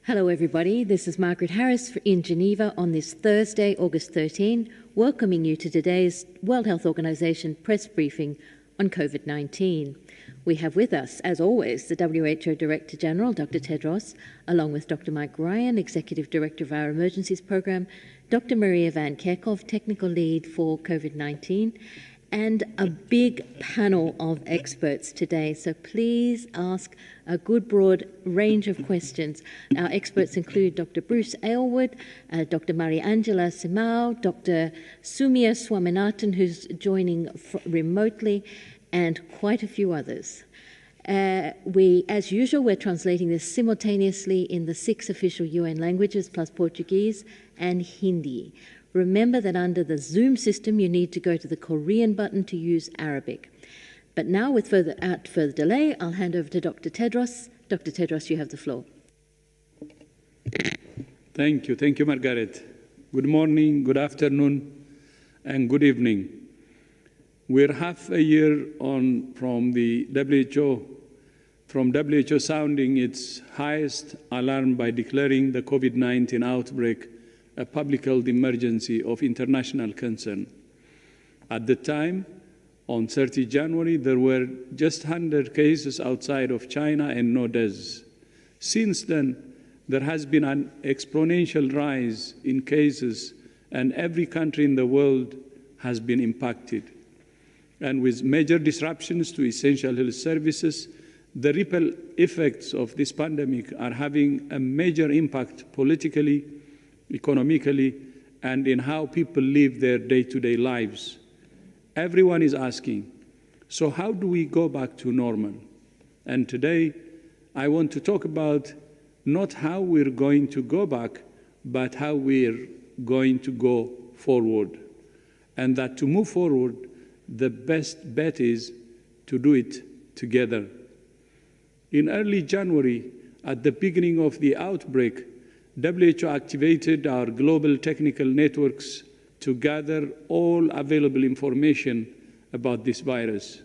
Hello everybody, this is Margaret Harris in Geneva on this Thursday, August 13, welcoming you to today's World Health Organization press briefing on COVID-19. We have with us, as always, the WHO Director General, Dr. Tedros, along with Dr. Mike Ryan, Executive Director of our Emergencies Program, Dr. Maria Van Kerkhove, Technical Lead for COVID-19, and a big panel of experts today. So please ask a good broad range of questions. Our experts include Dr. Bruce Aylward, Dr. Maria-Angela Simao, Dr. Sumya Swaminathan, who's joining remotely, and quite a few others. As usual, we're translating this simultaneously in the 6 official UN languages, plus Portuguese and Hindi. Remember that under the Zoom system, you need to go to the Korean button to use Arabic. But now, without further delay, I'll hand over to Dr. Tedros. Dr. Tedros, you have the floor. Thank you, Margaret. Good morning, good afternoon, and good evening. We're half a year on from the WHO sounding its highest alarm by declaring the COVID-19 outbreak a public health emergency of international concern. At the time, on 30 January, there were just 100 cases outside of China and no deaths. Since then, there has been an exponential rise in cases, and every country in the world has been impacted. And with major disruptions to essential health services, the ripple effects of this pandemic are having a major impact politically, economically, and in how people live their day-to-day lives. Everyone is asking, so how do we go back to normal? And today, I want to talk about not how we're going to go back, but how we're going to go forward. And that to move forward, the best bet is to do it together. In early January, at the beginning of the outbreak, WHO activated our global technical networks to gather all available information about this virus.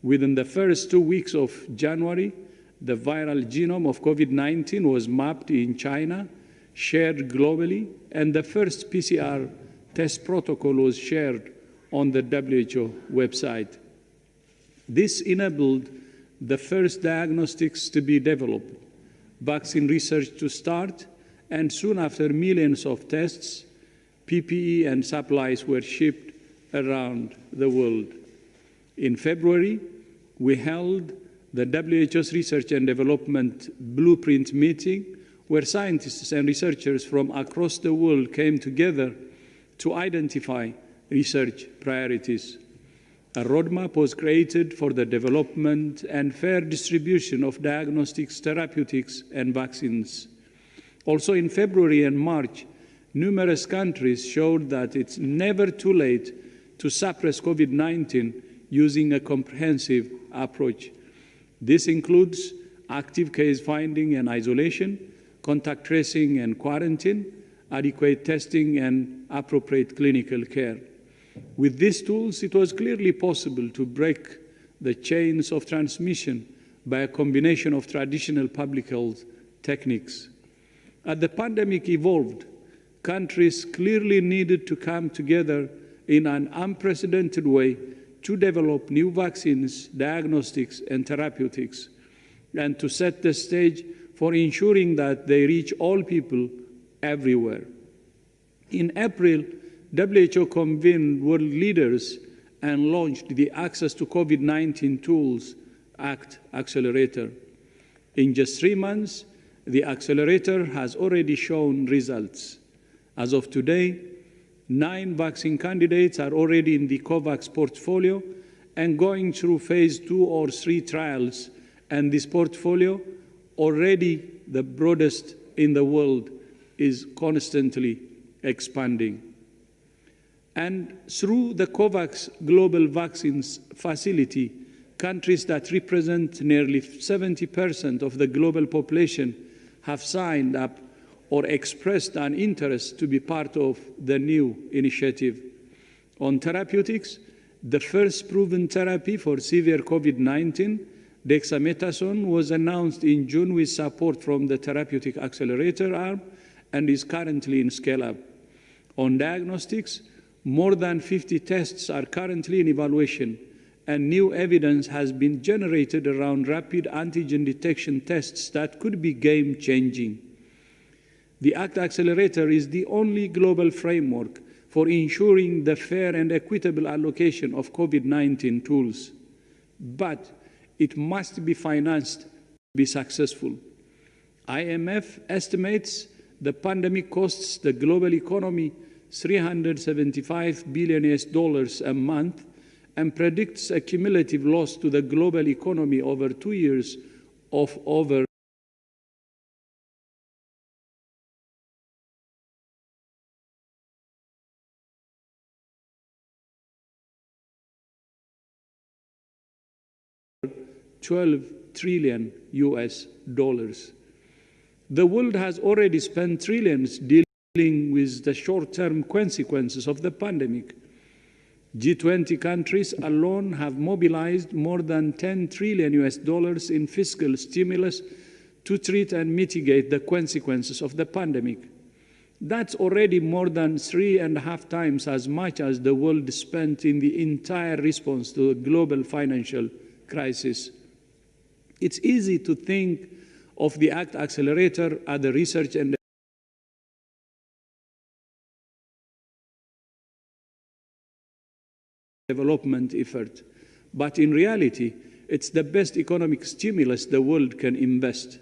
Within the first 2 weeks of January, the viral genome of COVID-19 was mapped in China, shared globally, and the first PCR test protocol was shared on the WHO website. This enabled the first diagnostics to be developed, vaccine research to start, and soon after, millions of tests, PPE, and supplies were shipped around the world. In February, we held the WHO's Research and Development Blueprint meeting, where scientists and researchers from across the world came together to identify research priorities. A roadmap was created for the development and fair distribution of diagnostics, therapeutics, and vaccines. Also in February and March, numerous countries showed that it's never too late to suppress COVID-19 using a comprehensive approach. This includes active case finding and isolation, contact tracing and quarantine, adequate testing, and appropriate clinical care. With these tools, it was clearly possible to break the chains of transmission by a combination of traditional public health techniques. As the pandemic evolved, countries clearly needed to come together in an unprecedented way to develop new vaccines, diagnostics, and therapeutics, and to set the stage for ensuring that they reach all people everywhere. In April, WHO convened world leaders and launched the Access to COVID-19 Tools Act Accelerator. In just 3 months, the accelerator has already shown results. As of today, 9 vaccine candidates are already in the COVAX portfolio and going through phase 2 or 3 trials, and this portfolio, already the broadest in the world, is constantly expanding. And through the COVAX Global Vaccines Facility, countries that represent nearly 70% of the global population have signed up or expressed an interest to be part of the new initiative. On therapeutics, the first proven therapy for severe COVID-19, Dexamethasone was announced in June with support from the Therapeutic Accelerator arm and is currently in scale-up. On diagnostics, more than 50 tests are currently in evaluation, and new evidence has been generated around rapid antigen detection tests that could be game-changing. The ACT Accelerator is the only global framework for ensuring the fair and equitable allocation of COVID-19 tools. But it must be financed to be successful. IMF estimates the pandemic costs the global economy $375 billion a month and predicts a cumulative loss to the global economy over 2 years of over $12 trillion. The world has already spent trillions dealing with the short-term consequences of the pandemic. G20 countries alone have mobilized more than $10 trillion in fiscal stimulus to treat and mitigate the consequences of the pandemic. That's already more than 3.5 times as much as the world spent in the entire response to the global financial crisis. It's easy to think of the ACT Accelerator as the research and development effort, but in reality, it's the best economic stimulus the world can invest.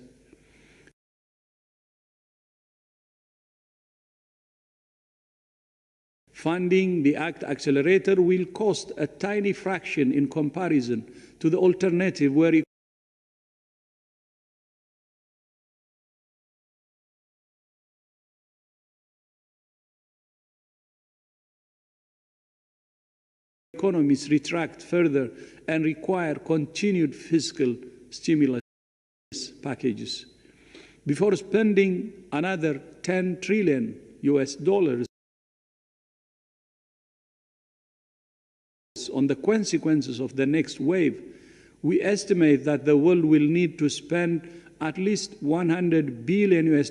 Funding the ACT Accelerator will cost a tiny fraction in comparison to the alternative where economies retract further and require continued fiscal stimulus packages. Before spending another $10 trillion on the consequences of the next wave, we estimate that the world will need to spend at least $100 billion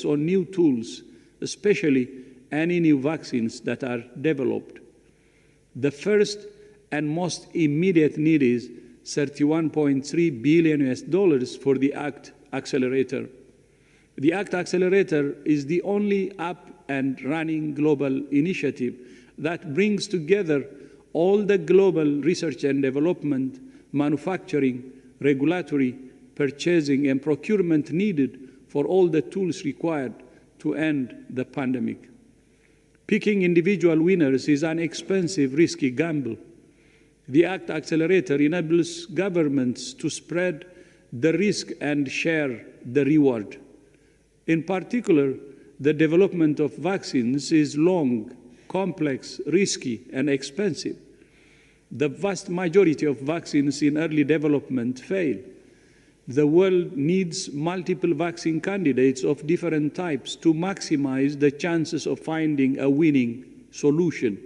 on new tools, especially any new vaccines that are developed. The first and most immediate need is $31.3 billion for the ACT Accelerator. The ACT Accelerator is the only up and running global initiative that brings together all the global research and development, manufacturing, regulatory, purchasing, and procurement needed for all the tools required to end the pandemic. Picking individual winners is an expensive, risky gamble. The ACT Accelerator enables governments to spread the risk and share the reward. In particular, the development of vaccines is long, complex, risky, and expensive. The vast majority of vaccines in early development fail. The world needs multiple vaccine candidates of different types to maximize the chances of finding a winning solution.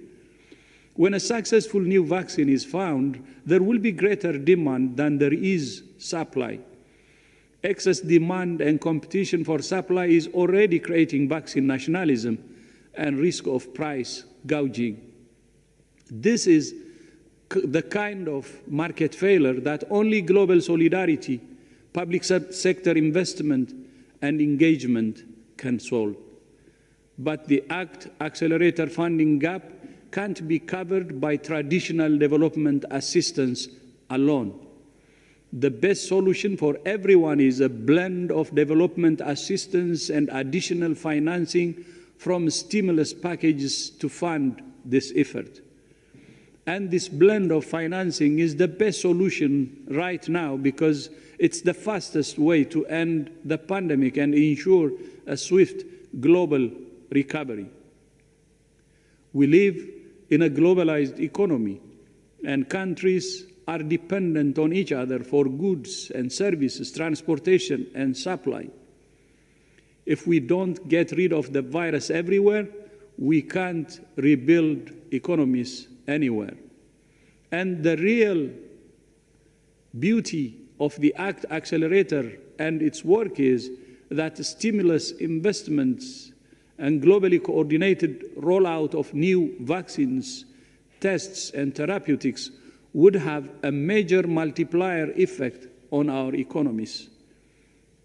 When a successful new vaccine is found, there will be greater demand than there is supply. Excess demand and competition for supply is already creating vaccine nationalism and risk of price gouging. This is the kind of market failure that only global solidarity, public sector investment, and engagement can solve. But the ACT Accelerator funding gap can't be covered by traditional development assistance alone. The best solution for everyone is a blend of development assistance and additional financing from stimulus packages to fund this effort. And this blend of financing is the best solution right now because it's the fastest way to end the pandemic and ensure a swift global recovery. We live in a globalized economy, and countries are dependent on each other for goods and services, transportation and supply. If we don't get rid of the virus everywhere, we can't rebuild economies anywhere. And the real beauty of the ACT Accelerator and its work is that stimulus investments and globally coordinated rollout of new vaccines, tests, and therapeutics would have a major multiplier effect on our economies.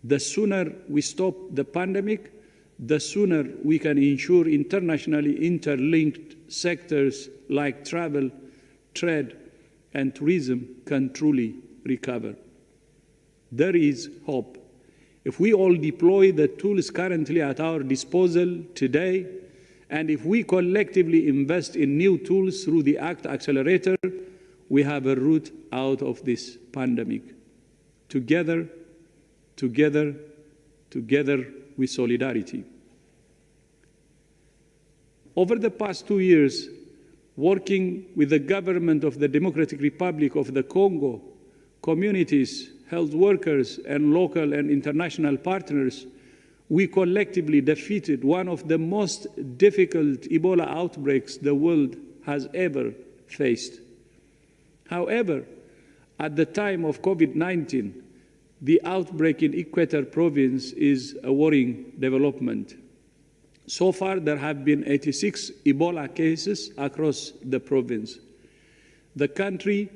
The sooner we stop the pandemic, the sooner we can ensure internationally interlinked sectors like travel, trade, and tourism can truly recover. There is hope. If we all deploy the tools currently at our disposal today, and if we collectively invest in new tools through the ACT Accelerator, we have a route out of this pandemic. Together, together, together with solidarity. Over the past 2 years, working with the government of the Democratic Republic of the Congo, communities, health workers, and local and international partners, we collectively defeated one of the most difficult Ebola outbreaks the world has ever faced. However, at the time of COVID-19, the outbreak in Equator province is a worrying development. So far, there have been 86 Ebola cases across the province. The country,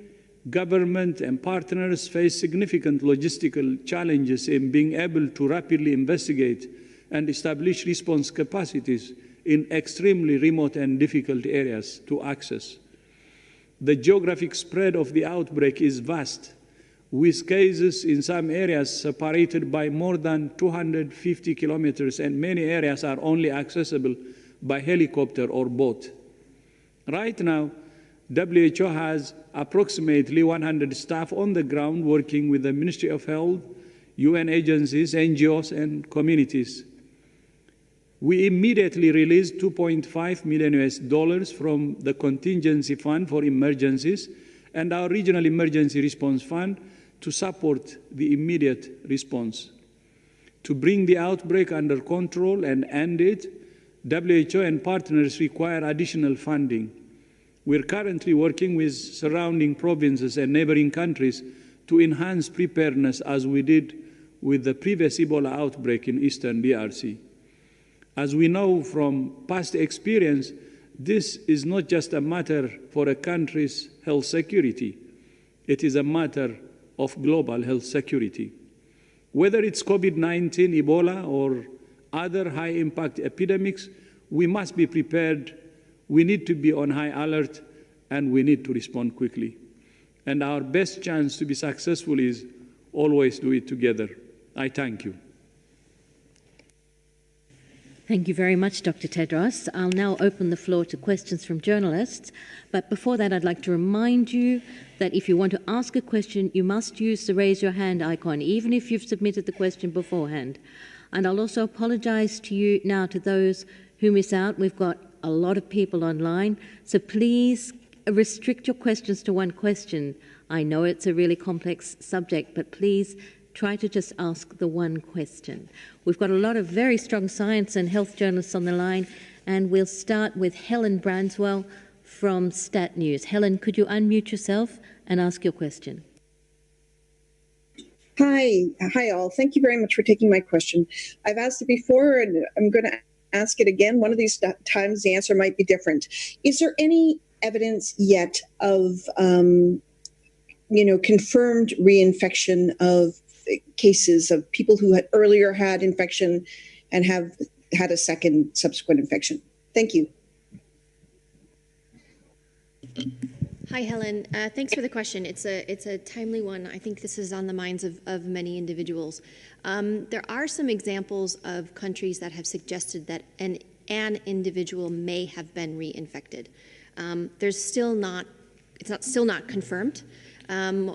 government, and partners face significant logistical challenges in being able to rapidly investigate and establish response capacities in extremely remote and difficult areas to access. The geographic spread of the outbreak is vast, with cases in some areas separated by more than 250 kilometers, and many areas are only accessible by helicopter or boat. Right now, WHO has approximately 100 staff on the ground working with the Ministry of Health, UN agencies, NGOs, and communities. We immediately released $2.5 million from the Contingency Fund for Emergencies and our Regional Emergency Response Fund to support the immediate response. To bring the outbreak under control and end it, WHO and partners require additional funding. We're currently working with surrounding provinces and neighboring countries to enhance preparedness as we did with the previous Ebola outbreak in Eastern DRC. As we know from past experience, this is not just a matter for a country's health security. It is a matter of global health security. Whether it's COVID-19, Ebola, or other high-impact epidemics, we must be prepared. We need to be on high alert, and we need to respond quickly. And our best chance to be successful is always do it together. I thank you. Thank you very much, Dr. Tedros. I'll now open the floor to questions from journalists. But before that, I'd like to remind you that if you want to ask a question, you must use the raise your hand icon, even if you've submitted the question beforehand. And I'll also apologize to you now to those who miss out. We've got a lot of people online, so please restrict your questions to one question. I know it's a really complex subject, but please try to just ask the one question. We've got a lot of very strong science and health journalists on the line, and we'll start with Helen Branswell from Stat News. Helen, could you unmute yourself and ask your question? Hi all. Thank you very much for taking my question. I've asked it before, and I'm going to ask it again. One of these times the answer might be different. Is there any evidence yet of, confirmed reinfection of cases of people who had earlier had infection and have had a second subsequent infection? Thank you. Hi, Helen. Thanks for the question. It's a timely one. I think this is on the minds of many individuals. There are some examples of countries that have suggested that an individual may have been reinfected. It's still not confirmed.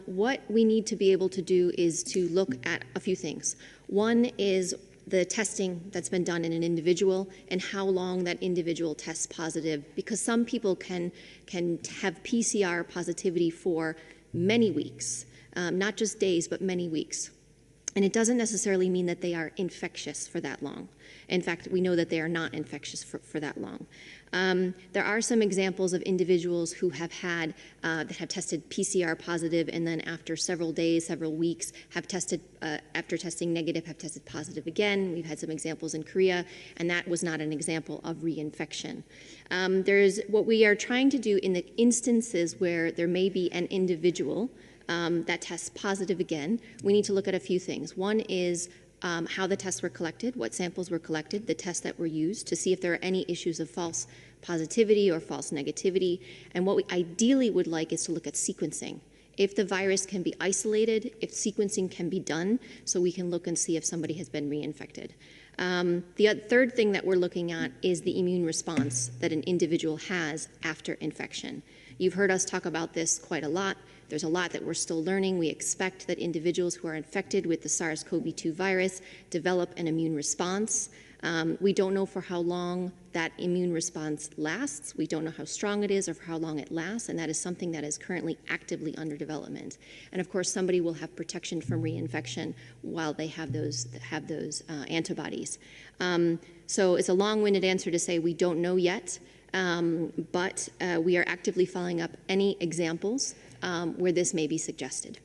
What we need to be able to do is to look at a few things. One is the testing that's been done in an individual and how long that individual tests positive, because some people can have PCR positivity for many weeks, not just days, but many weeks. And it doesn't necessarily mean that they are infectious for that long. In fact, we know that they are not infectious for that long. There are some examples of individuals who have had, that have tested PCR positive, and then after several days, several weeks, have tested, after testing negative, have tested positive again. We've had some examples in Korea, and that was not an example of reinfection. There's what we are trying to do in the instances where there may be an individual that tests positive again. We need to look at a few things. One is how the tests were collected, what samples were collected, the tests that were used, to see if there are any issues of false positivity or false negativity. And what we ideally would like is to look at sequencing. If the virus can be isolated, if sequencing can be done, so we can look and see if somebody has been reinfected. The third thing that we're looking at is the immune response that an individual has after infection. You've heard us talk about this quite a lot. There's a lot that we're still learning. We expect that individuals who are infected with the SARS-CoV-2 virus develop an immune response. We don't know for how long that immune response lasts. We don't know how strong it is or for how long it lasts, and that is something that is currently actively under development. And of course, somebody will have protection from reinfection while they have those antibodies. So it's a long-winded answer to say we don't know yet, but we are actively following up any examples where this may be suggested.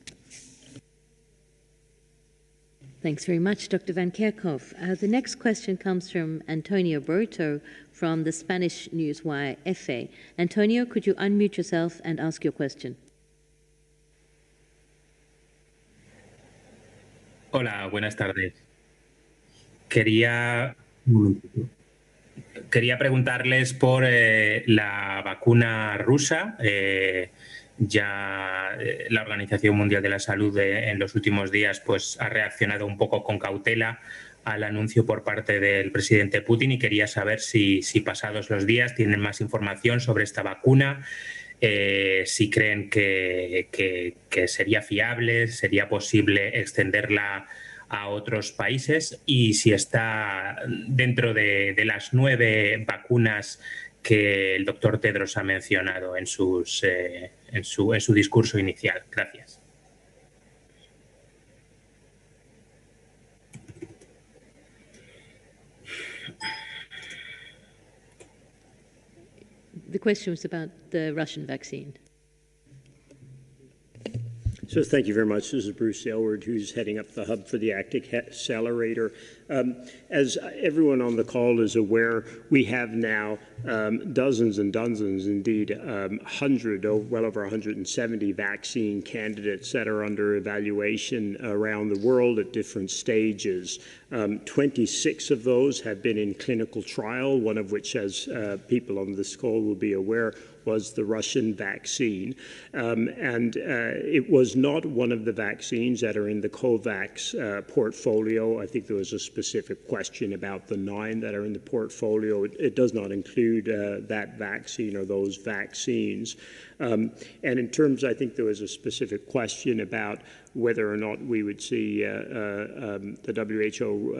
Thanks very much, Dr. Van Kerkhove. The next question comes from Antonio Barreto from the Spanish newswire EFE. Antonio, could you unmute yourself and ask your question? Hola, buenas tardes. Quería preguntarles por la vacuna rusa. Ya la Organización Mundial de la Salud en los últimos días pues, ha reaccionado un poco con cautela al anuncio por parte del presidente Putin, y quería saber si pasados los días tienen más información sobre esta vacuna, si creen que sería fiable, sería posible extenderla a otros países, y si está dentro de las 9 vacunas que el doctor Tedros ha mencionado en su discurso inicial. Gracias. The question was about the Russian vaccine. So thank you very much. This is Bruce Aylward, who's heading up the Hub for the Arctic Accelerator. As everyone on the call is aware, we have now dozens and dozens, indeed, well over 170 vaccine candidates that are under evaluation around the world at different stages. 26 of those have been in clinical trial, one of which, as people on this call will be aware, was the Russian vaccine. It was not one of the vaccines that are in the COVAX portfolio. I think there was a specific question about the 9 that are in the portfolio. It does not include that vaccine or those vaccines. And in terms, I think there was a specific question about whether or not we would see the WHO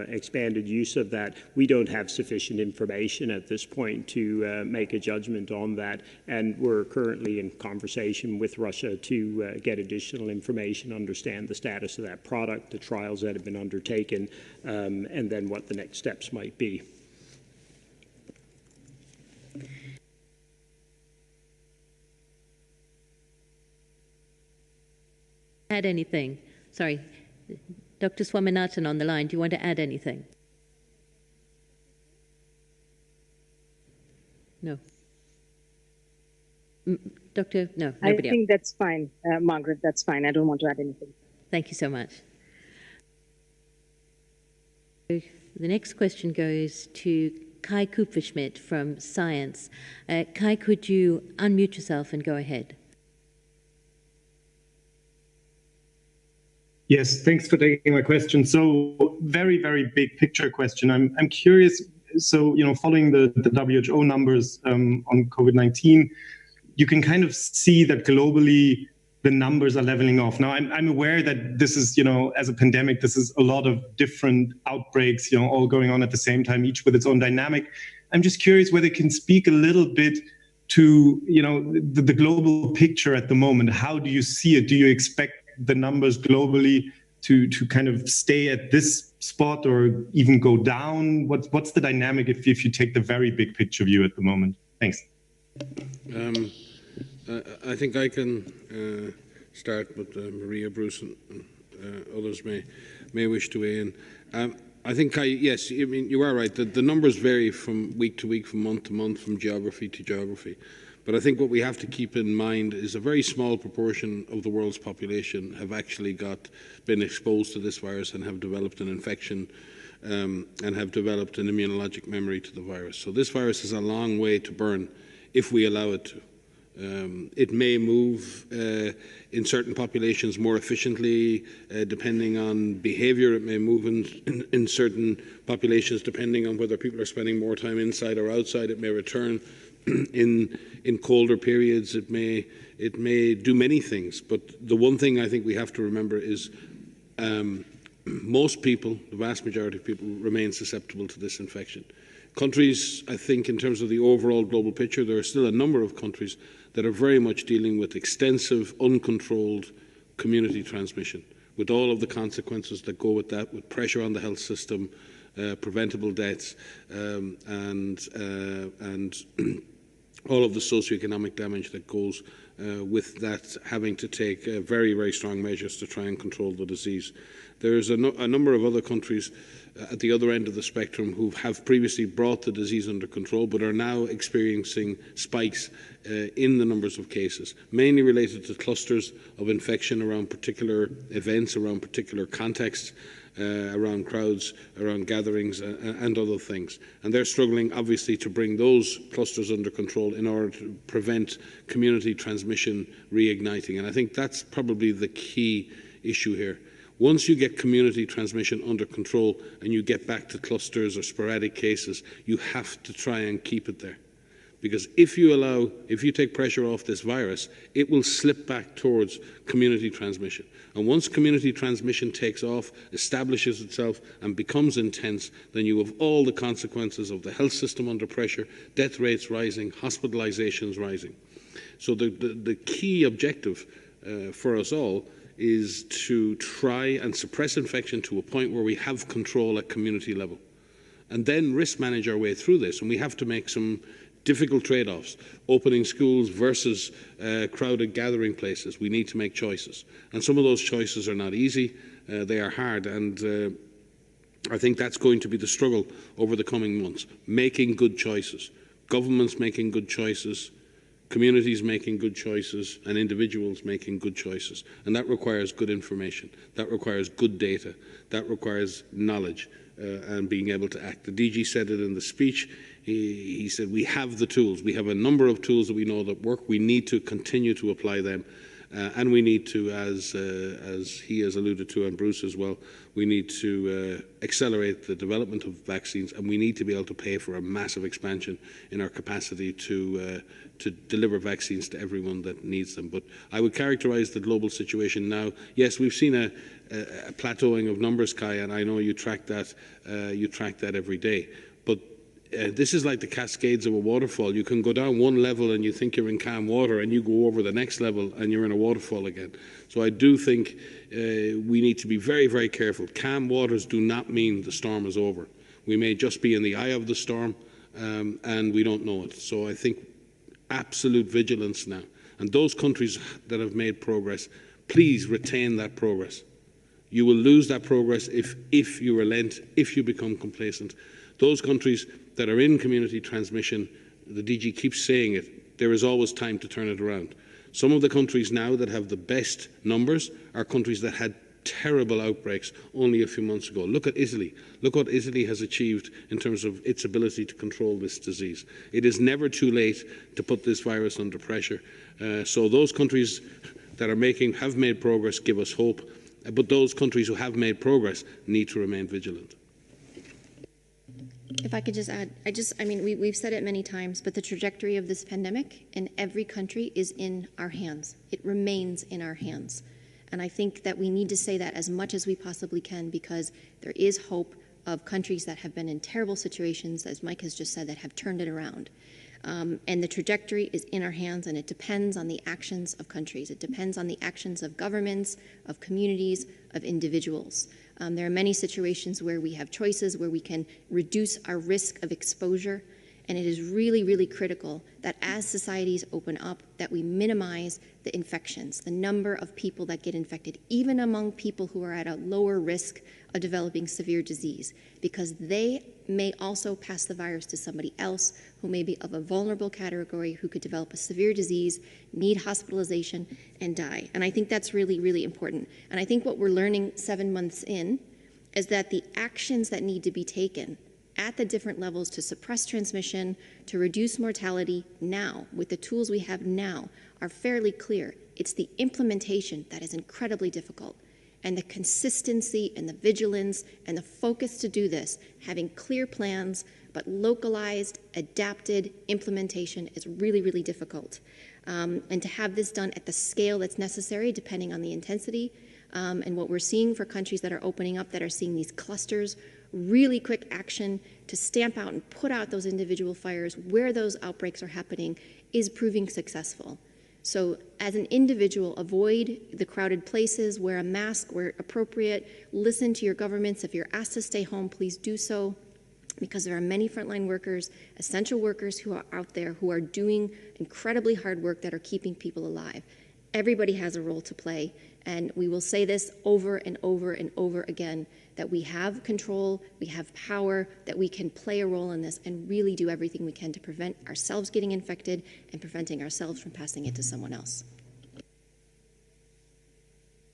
expanded use of that. We don't have sufficient information at this point to make a judgment on that, and we're currently in conversation with Russia to get additional information, understand the status of that product, the trials that have been undertaken, and then what the next steps might be. Add anything? Sorry, Dr. Swaminathan on the line. Do you want to add anything? No. Doctor, no, nobody I think that's fine, Margaret, that's fine. I don't want to add anything. Thank you so much. The next question goes to Kai Kupferschmidt from Science. Kai, could you unmute yourself and go ahead? Yes, thanks for taking my question. So very, very big picture question. I'm curious, so, following the WHO numbers on COVID-19, you can kind of see that globally the numbers are leveling off. Now, I'm aware that this is, as a pandemic, this is a lot of different outbreaks, all going on at the same time, each with its own dynamic. I'm just curious whether you can speak a little bit to, the global picture at the moment. How do you see it? Do you expect the numbers globally to kind of stay at this spot or even go down? What's the dynamic if you take the very big picture view at the moment? Thanks. I think I can start, but Maria, Bruce, and others may wish to weigh in. I think yes, I mean, you are right. The numbers vary from week to week, from month to month, from geography to geography. But I think what we have to keep in mind is a very small proportion of the world's population have actually been exposed to this virus and have developed an infection and have developed an immunologic memory to the virus. So this virus has a long way to burn if we allow it to. It may move in certain populations more efficiently, depending on behaviour. It may move in certain populations depending on whether people are spending more time inside or outside. It may return in colder periods. It may do many things. But the one thing I think we have to remember is most people, the vast majority of people, remain susceptible to this infection. Countries, I think, in terms of the overall global picture, there are still a number of countries that are very much dealing with extensive, uncontrolled community transmission, with all of the consequences that go with that, with pressure on the health system, preventable deaths, and all of the socioeconomic damage that goes with that, having to take very, very strong measures to try and control the disease. There's a number of other countries at the other end of the spectrum who have previously brought the disease under control but are now experiencing spikes in the numbers of cases, mainly related to clusters of infection around particular events, around particular contexts, around crowds, around gatherings and other things. And they're struggling, obviously, to bring those clusters under control in order to prevent community transmission reigniting. And I think that's probably the key issue here. Once you get community transmission under control and you get back to clusters or sporadic cases, you have to try and keep it there. Because if you take pressure off this virus, it will slip back towards community transmission. And once community transmission takes off, establishes itself and becomes intense, then you have all the consequences of the health system under pressure, death rates rising, hospitalizations rising. So the key objective for us all is to try and suppress infection to a point where we have control at community level, and then risk manage our way through this. And we have to make some difficult trade-offs. Opening schools versus crowded gathering places. We need to make choices. And some of those choices are not easy. They are hard. And I think that's going to be the struggle over the coming months. Making good choices. Governments making good choices. Communities making good choices, and individuals making good choices. And that requires good information. That requires good data. That requires knowledge and being able to act. The DG said it in the speech. He said, we have the tools. We have a number of tools that we know that work. We need to continue to apply them. And we need to, as he has alluded to, and Bruce as well, we need to accelerate the development of vaccines, and we need to be able to pay for a massive expansion in our capacity to deliver vaccines to everyone that needs them. But I would characterise the global situation now. Yes, we've seen a plateauing of numbers, Kai, and I know you track that every day. But this is like the cascades of a waterfall. You can go down one level and you think you're in calm water, and you go over the next level and you're in a waterfall again. So I do think we need to be very, very careful. Calm waters do not mean the storm is over. We may just be in the eye of the storm and we don't know it. So I think absolute vigilance now. And those countries that have made progress, please retain that progress. You will lose that progress if you relent, if you become complacent. Those countries that are in community transmission, the DG keeps saying it, there is always time to turn it around. Some of the countries now that have the best numbers are countries that had terrible outbreaks only a few months ago. Look at Italy. Look what Italy has achieved in terms of its ability to control this disease. It is never too late to put this virus under pressure. So those countries that have made progress give us hope, but those countries who have made progress need to remain vigilant. If I could just add, I mean, we've said it many times, but the trajectory of this pandemic in every country is in our hands. It remains in our hands. And I think that we need to say that as much as we possibly can, because there is hope of countries that have been in terrible situations, as Mike has just said, that have turned it around. And the trajectory is in our hands, and it depends on the actions of countries. It depends on the actions of governments, of communities, of individuals. There are many situations where we have choices, where we can reduce our risk of exposure. And it is really, really critical that as societies open up, that we minimize the infections, the number of people that get infected, even among people who are at a lower risk of developing severe disease, because they may also pass the virus to somebody else who may be of a vulnerable category, who could develop a severe disease, need hospitalization, and die. And I think that's really, really important. And I think what we're learning 7 months in is that the actions that need to be taken at the different levels to suppress transmission, to reduce mortality now, with the tools we have now, are fairly clear. It's the implementation that is incredibly difficult. And the consistency and the vigilance and the focus to do this, having clear plans, but localized, adapted implementation is really, really difficult. And to have this done at the scale that's necessary, depending on the intensity, and what we're seeing for countries that are opening up, that are seeing these clusters, really quick action to stamp out and put out those individual fires where those outbreaks are happening is proving successful. So as an individual, avoid the crowded places, wear a mask where appropriate, listen to your governments. If you're asked to stay home, please do so, because there are many frontline workers, essential workers who are out there who are doing incredibly hard work that are keeping people alive. Everybody has a role to play, and we will say this over and over and over again, that we have control, we have power, that we can play a role in this and really do everything we can to prevent ourselves getting infected and preventing ourselves from passing it to someone else.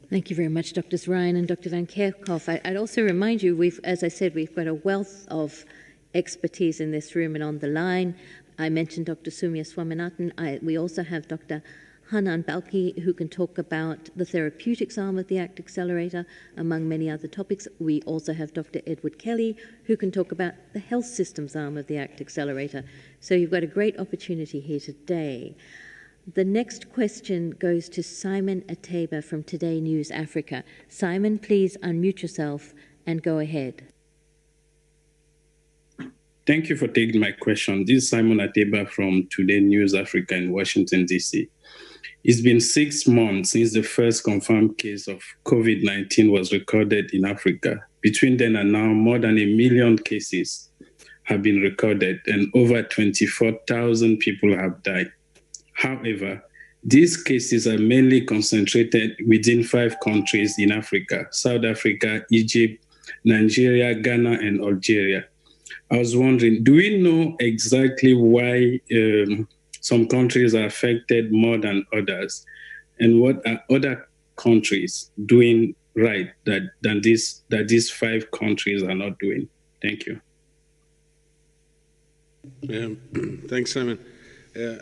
Thank you very much, Drs. Ryan and Dr. Van Kerkhoff. I'd also remind you, as I said, we've got a wealth of expertise in this room and on the line. I mentioned Dr. Soumya Swaminathan. We also have Dr. Hanan Balki, who can talk about the therapeutics arm of the ACT Accelerator, among many other topics. We also have Dr. Edward Kelly, who can talk about the health systems arm of the ACT Accelerator. So you've got a great opportunity here today. The next question goes to Simon Ateba from Today News Africa. Simon, please unmute yourself and go ahead. Thank you for taking my question. This is Simon Ateba from Today News Africa in Washington, D.C. It's been 6 months since the first confirmed case of COVID-19 was recorded in Africa. Between then and now, more than 1 million cases have been recorded and over 24,000 people have died. However, these cases are mainly concentrated within 5 countries in Africa: South Africa, Egypt, Nigeria, Ghana, and Algeria. I was wondering, do we know exactly why some countries are affected more than others? And what are other countries doing right that these 5 countries are not doing? Thank you. Thanks, Simon.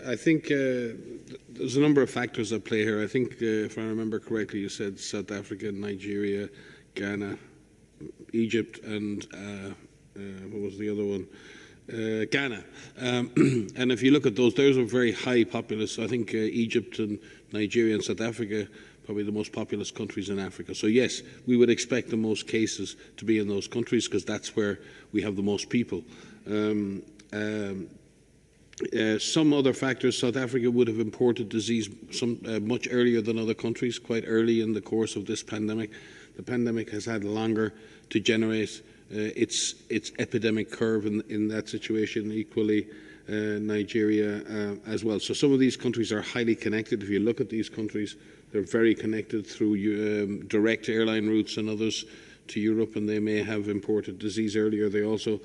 I think there's a number of factors at play here. I think, if I remember correctly, you said South Africa, Nigeria, Ghana, Egypt, and what was the other one? Ghana. And if you look at those are very high populous. I think Egypt and Nigeria and South Africa, probably the most populous countries in Africa. So yes, we would expect the most cases to be in those countries because that's where we have the most people. Some other factors: South Africa would have imported disease much earlier than other countries, quite early in the course of this pandemic. The pandemic has had longer to generate its epidemic curve in that situation. Equally, Nigeria as well. So some of these countries are highly connected. If you look at these countries, they're very connected through direct airline routes and others to Europe, and they may have imported disease earlier. They also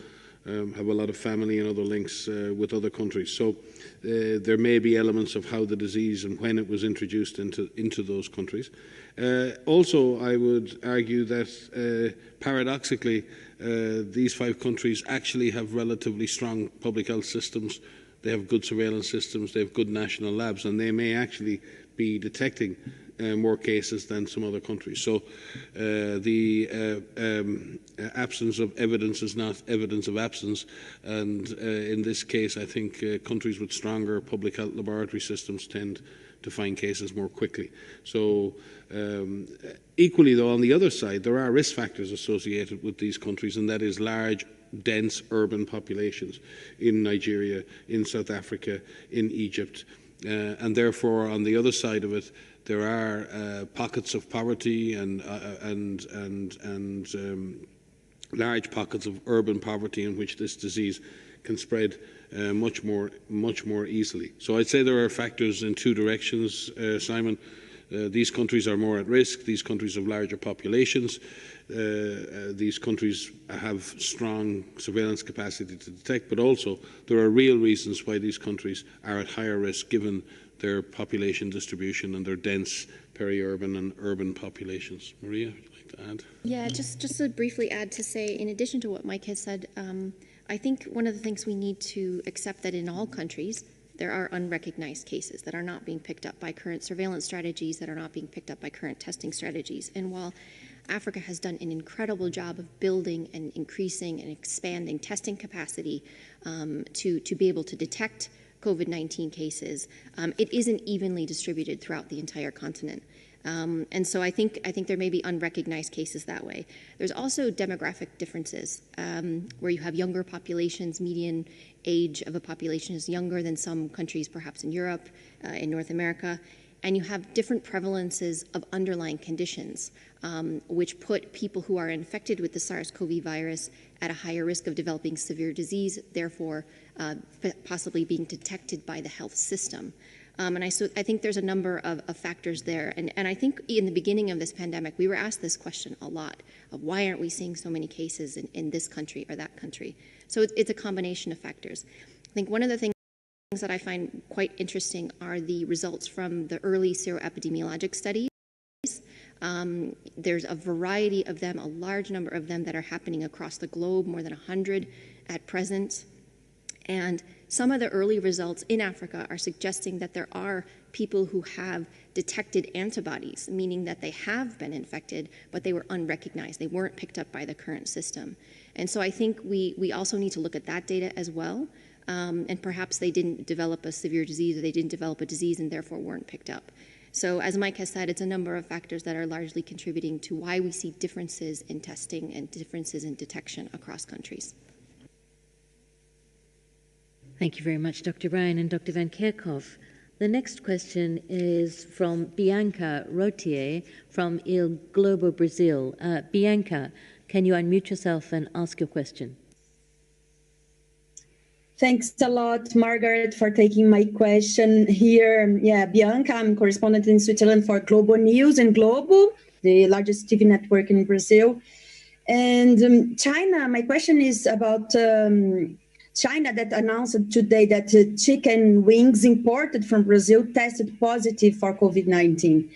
have a lot of family and other links with other countries. So there may be elements of how the disease and when it was introduced into those countries. Also, I would argue that paradoxically, these 5 countries actually have relatively strong public health systems. They have good surveillance systems. They have good national labs, and they may actually be detecting more cases than some other countries. So the absence of evidence is not evidence of absence. And in this case, I think countries with stronger public health laboratory systems tend to find cases more quickly. So equally, though, on the other side, there are risk factors associated with these countries, and that is large dense urban populations in Nigeria, in South Africa, in Egypt. And therefore, on the other side of it, there are pockets of poverty and large pockets of urban poverty in which this disease can spread much more easily. So I'd say there are factors in two directions, Simon. These countries are more at risk. These countries have larger populations. These countries have strong surveillance capacity to detect, but also there are real reasons why these countries are at higher risk given their population distribution and their dense peri-urban and urban populations. Maria, would you like to add? Yeah, just to briefly add to say, in addition to what Mike has said, I think one of the things we need to accept that in all countries, there are unrecognized cases that are not being picked up by current surveillance strategies, that are not being picked up by current testing strategies. And while Africa has done an incredible job of building and increasing and expanding testing capacity to be able to detect COVID-19 cases, it isn't evenly distributed throughout the entire continent. And so I think there may be unrecognized cases that way. There's also demographic differences where you have younger populations. Median age of a population is younger than some countries, perhaps in Europe, in North America. And you have different prevalences of underlying conditions, which put people who are infected with the SARS-CoV virus at a higher risk of developing severe disease, therefore possibly being detected by the health system. And I think there's a number of factors there. And I think in the beginning of this pandemic, we were asked this question a lot of why aren't we seeing so many cases in this country or that country? So it's a combination of factors. I think one of the things that I find quite interesting are the results from the early seroepidemiologic studies. There's a variety of them, a large number of them that are happening across the globe, more than 100 at present. And some of the early results in Africa are suggesting that there are people who have detected antibodies, meaning that they have been infected, but they were unrecognized. They weren't picked up by the current system. And so I think we also need to look at that data as well. And perhaps they didn't develop a severe disease, or they didn't develop a disease and therefore weren't picked up. So as Mike has said, it's a number of factors that are largely contributing to why we see differences in testing and differences in detection across countries. Thank you very much, Dr. Ryan and Dr. Van Kerkhove. The next question is from Bianca Rotier from Il Globo, Brazil. Bianca, can you unmute yourself and ask your question? Thanks a lot, Margaret, for taking my question here. Yeah, Bianca, I'm correspondent in Switzerland for Globo News and Globo, the largest TV network in Brazil. And China, my question is about China that announced today that chicken wings imported from Brazil tested positive for COVID-19.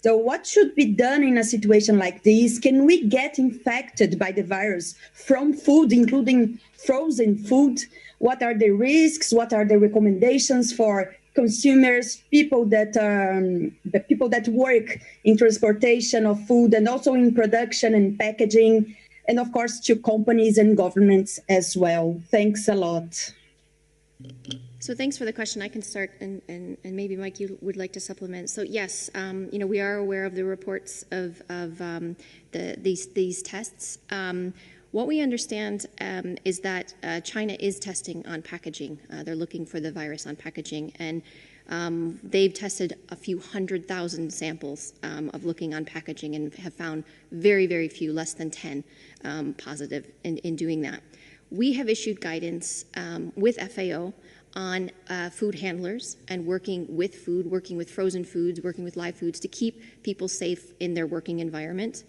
So what should be done in a situation like this? Can we get infected by the virus from food, including frozen food? What are the risks? What are the recommendations for consumers, people that work in transportation of food and also in production and packaging, and of course to companies and governments as well? Thanks a lot. So thanks for the question. I can start, and maybe Mike, you would like to supplement. So yes, we are aware of the reports of these tests. What we understand is that China is testing on packaging. They're looking for the virus on packaging, and they've tested a few 100,000 samples of looking on packaging and have found very, very few, less than 10 positive in doing that. We have issued guidance with FAO on food handlers and working with food, working with frozen foods, working with live foods to keep people safe in their working environment.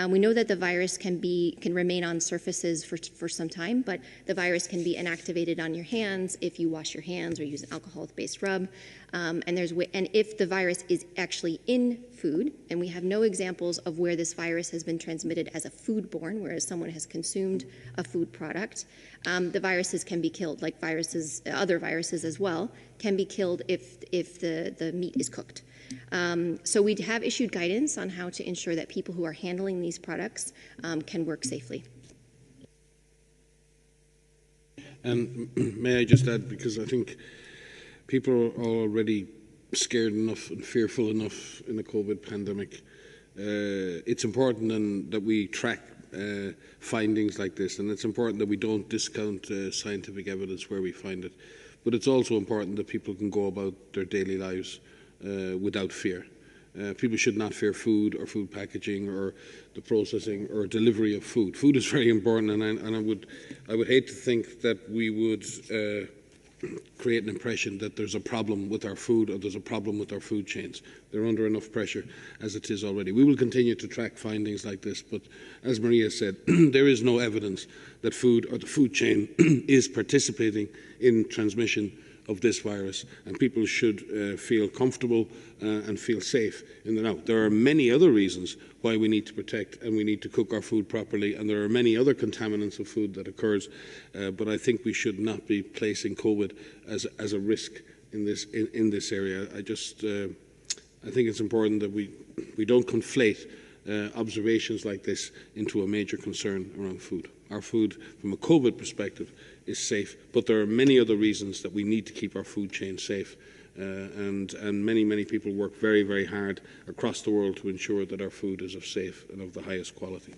We know that the virus can remain on surfaces for some time, but the virus can be inactivated on your hands if you wash your hands or use an alcohol-based rub. And if the virus is actually in food, and we have no examples of where this virus has been transmitted as a foodborne, whereas someone has consumed a food product, the viruses can be killed, like other viruses as well, can be killed if the meat is cooked. So we have issued guidance on how to ensure that people who are handling these products can work safely. And may I just add, because I think people are already scared enough and fearful enough in the COVID pandemic, it's important that we track findings like this, and it's important that we don't discount scientific evidence where we find it. But it's also important that people can go about their daily lives without fear. People should not fear food or food packaging or the processing or delivery of food. Food is very important, and I would hate to think that we would create an impression that there's a problem with our food or there's a problem with our food chains. They're under enough pressure as it is already. We will continue to track findings like this, but as Maria said, there is no evidence that food or the food chain is participating in transmission of this virus, and people should feel comfortable and feel safe in the now. There are many other reasons why we need to protect and we need to cook our food properly, and there are many other contaminants of food that occurs, but I think we should not be placing COVID as a risk in this area. I think it's important that we don't conflate observations like this into a major concern around food. Our food, from a COVID perspective, is safe, but there are many other reasons that we need to keep our food chain safe, and many people work very, very hard across the world to ensure that our food is safe and of the highest quality.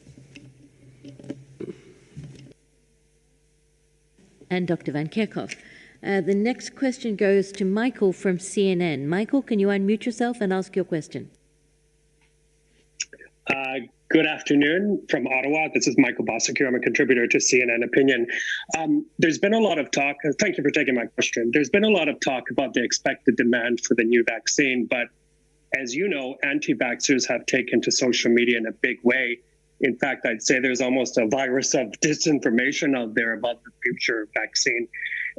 And Dr. Van Kerkhoff. The next question goes to Michael from CNN. Michael, can you unmute yourself and ask your question? Good afternoon from Ottawa. This is Michael Bossack. I'm a contributor to CNN Opinion. There's been a lot of talk. Thank you for taking my question. There's been a lot of talk about the expected demand for the new vaccine, but as you know, anti-vaxxers have taken to social media in a big way. In fact, I'd say there's almost a virus of disinformation out there about the future vaccine.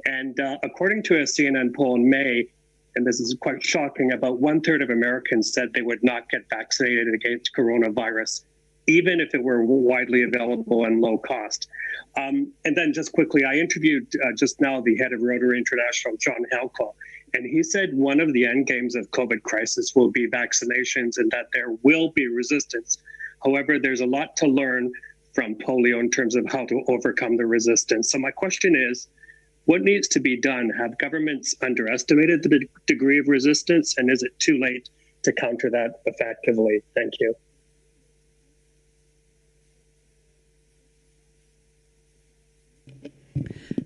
And according to a CNN poll in May, and this is quite shocking, about 1/3 of Americans said they would not get vaccinated against coronavirus, even if it were widely available and low cost. And then just quickly, I interviewed just now the head of Rotary International, John Halcall, and he said one of the end games of COVID crisis will be vaccinations and that there will be resistance. However, there's a lot to learn from polio in terms of how to overcome the resistance. So my question is, what needs to be done? Have governments underestimated the degree of resistance, and is it too late to counter that effectively? Thank you.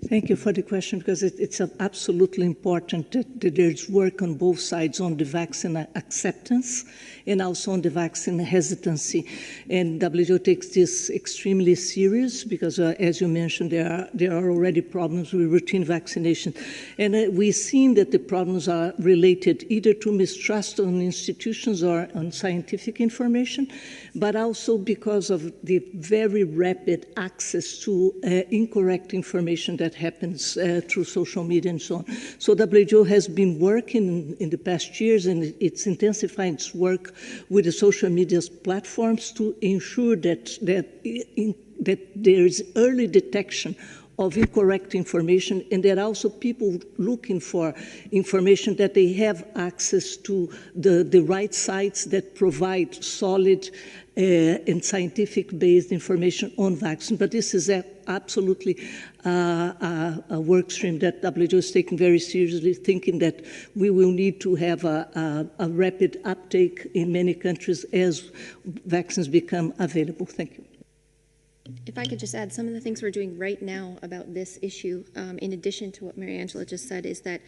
Thank you for the question, because it's absolutely important that there's work on both sides, on the vaccine acceptance and also on the vaccine hesitancy. And WHO takes this extremely serious because, as you mentioned, there are already problems with routine vaccination. And we've seen that the problems are related either to mistrust on institutions or on scientific information, but also because of the very rapid access to incorrect information that happens through social media and so on. So WHO has been working in the past years, and it's intensifying its work with the social media platforms to ensure that there is early detection of incorrect information, and there are also people looking for information that they have access to the right sites that provide solid and scientific-based information on vaccine. But this is absolutely a work stream that WHO is taking very seriously, thinking that we will need to have a rapid uptake in many countries as vaccines become available. Thank you. If I could just add, some of the things we're doing right now about this issue, in addition to what Mary Angela just said, is that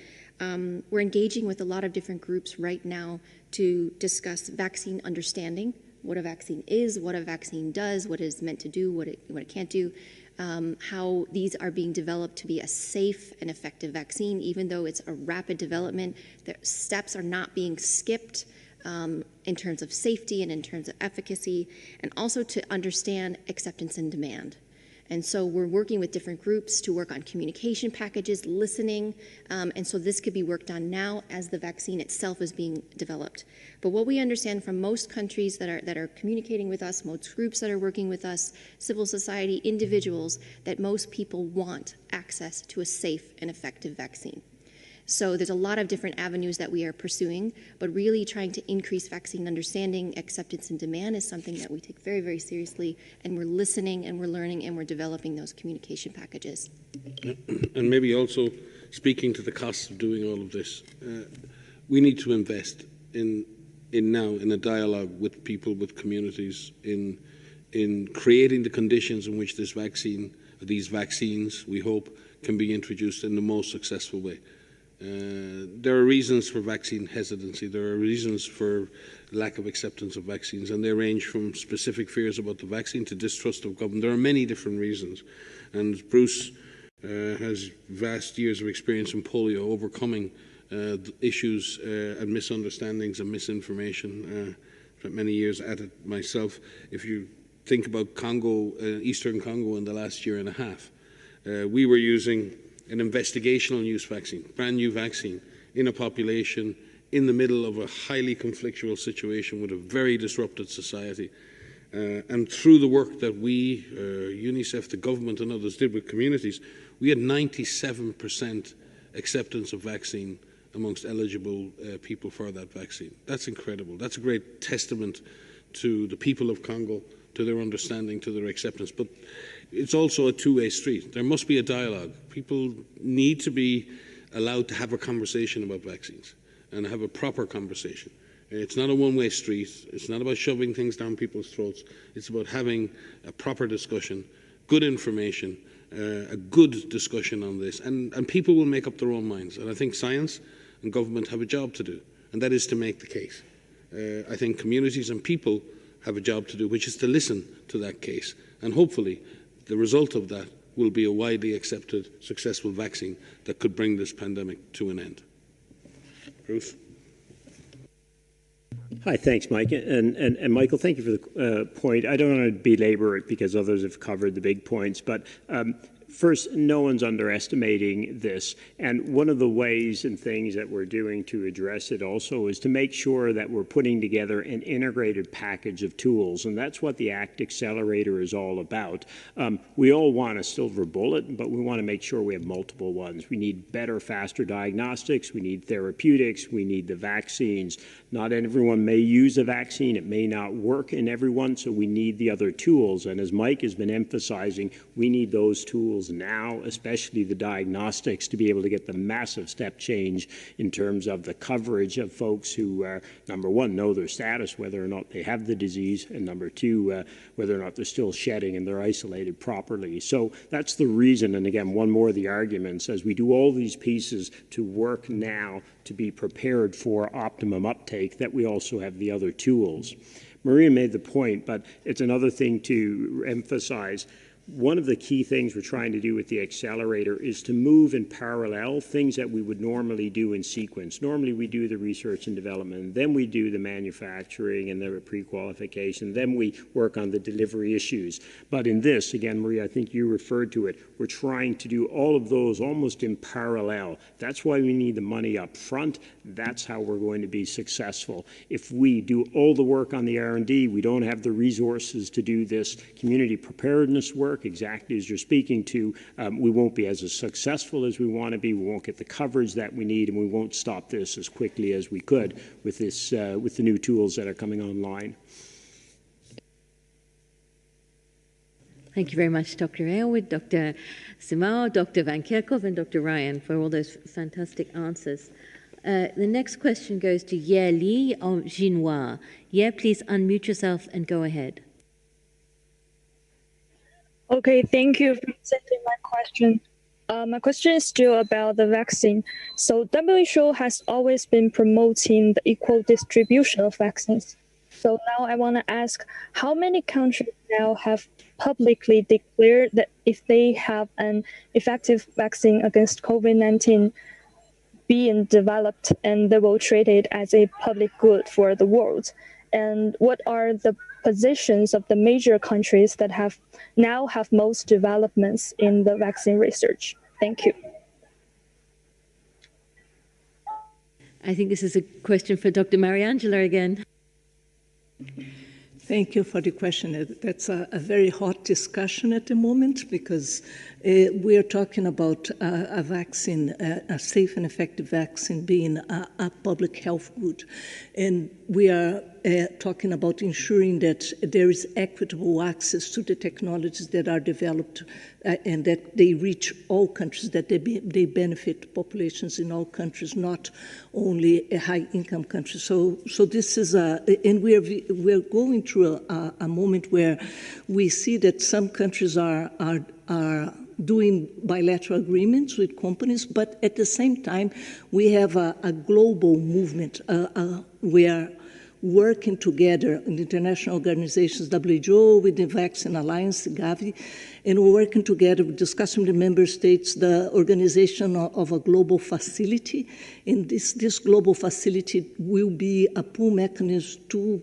we're engaging with a lot of different groups right now to discuss vaccine understanding, what a vaccine is, what a vaccine does, what it's meant to do, what it can't do, how these are being developed to be a safe and effective vaccine, even though it's a rapid development. The steps are not being skipped in terms of safety and in terms of efficacy, and also to understand acceptance and demand. And so we're working with different groups to work on communication packages, listening, and so this could be worked on now as the vaccine itself is being developed. But what we understand from most countries that are communicating with us, most groups that are working with us, civil society, individuals, that most people want access to a safe and effective vaccine. So there's a lot of different avenues that we are pursuing, but really trying to increase vaccine understanding, acceptance, and demand is something that we take very, very seriously, and we're listening and we're learning and we're developing those communication packages. And maybe also speaking to the costs of doing all of this, we need to invest in a dialogue with people, with communities, in in creating the conditions in which this vaccine, these vaccines, we hope, can be introduced in the most successful way. There are reasons for vaccine hesitancy. There are reasons for lack of acceptance of vaccines, and they range from specific fears about the vaccine to distrust of government. There are many different reasons, and Bruce has vast years of experience in polio, overcoming issues and misunderstandings and misinformation. Spent many years at it myself. If you think about Congo, Eastern Congo in the last year and a half, we were using an investigational use vaccine, brand new vaccine, in a population in the middle of a highly conflictual situation with a very disrupted society. And through the work that we, UNICEF, the government and others did with communities, we had 97% acceptance of vaccine amongst eligible people for that vaccine. That's incredible. That's a great testament to the people of Congo, to their understanding, to their acceptance. But it's also a two-way street. There must be a dialogue. People need to be allowed to have a conversation about vaccines and have a proper conversation. It's not a one-way street. It's not about shoving things down people's throats. It's about having a proper discussion, good information, a good discussion on this. And people will make up their own minds. And I think science and government have a job to do, and that is to make the case. I think communities and people have a job to do, which is to listen to that case. And hopefully, the result of that will be a widely accepted, successful vaccine that could bring this pandemic to an end. Bruce? Hi, thanks, Mike. And Michael, thank you for the point. I don't want to belabor it because others have covered the big points, but first, no one's underestimating this. And one of the ways and things that we're doing to address it also is to make sure that we're putting together an integrated package of tools. And that's what the ACT Accelerator is all about. We all want a silver bullet, but we want to make sure we have multiple ones. We need better, faster diagnostics. We need therapeutics. We need the vaccines. Not everyone may use a vaccine. It may not work in everyone, so we need the other tools. And as Mike has been emphasizing, we need those tools now, especially the diagnostics, to be able to get the massive step change in terms of the coverage of folks who, number one, know their status, whether or not they have the disease, and number two, whether or not they're still shedding and they're isolated properly. So that's the reason, and again, one more of the arguments, as we do all these pieces to work now to be prepared for optimum uptake, that we also have the other tools. Maria made the point, but it's another thing to emphasize. One of the key things we're trying to do with the accelerator is to move in parallel things that we would normally do in sequence. Normally we do the research and development, then we do the manufacturing and the pre-qualification, then we work on the delivery issues. But in this, again, Maria, I think you referred to it, we're trying to do all of those almost in parallel. That's why we need the money up front. That's how we're going to be successful. If we do all the work on the R&D, we don't have the resources to do this community preparedness work, exactly as you're speaking to, we won't be as successful as we want to be. We won't get the coverage that we need, and we won't stop this as quickly as we could with this, with the new tools that are coming online. Thank you very much, Dr. Aylward, Dr. Simao, Dr. Van Kerkhove, and Dr. Ryan for all those fantastic answers. The next question goes to Ye Li of Xinhua. Ye, please unmute yourself and go ahead. Okay, thank you for presenting my question. My question is still about the vaccine. So WHO has always been promoting the equal distribution of vaccines. So now I want to ask, how many countries now have publicly declared that if they have an effective vaccine against COVID-19 being developed, and they will treat it as a public good for the world? And what are the positions of the major countries that now have most developments in the vaccine research? Thank you. I think this is a question for Dr. Mariangela again. Thank you for the question. That's a very hot discussion at the moment because we are talking about a vaccine, a safe and effective vaccine being a public health good. And we are talking about ensuring that there is equitable access to the technologies that are developed and that they reach all countries, that they benefit populations in all countries, not only high-income countries. So this is and we're going through a moment where we see that some countries are doing bilateral agreements with companies, but at the same time, we have a global movement. We are working together in international organizations, WHO, with the Vaccine Alliance, Gavi, and we're working together, discussing with the member states, the organization of a global facility. And this global facility will be a pool mechanism to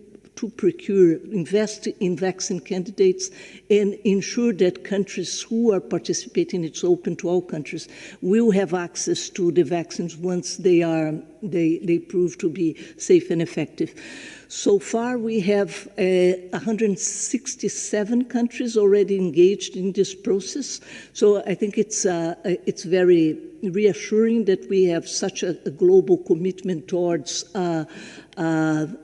procure, invest in vaccine candidates, and ensure that countries who are participating, it's open to all countries, will have access to the vaccines once they prove to be safe and effective. So far, we have 167 countries already engaged in this process. So I think it's very reassuring that we have such a global commitment towards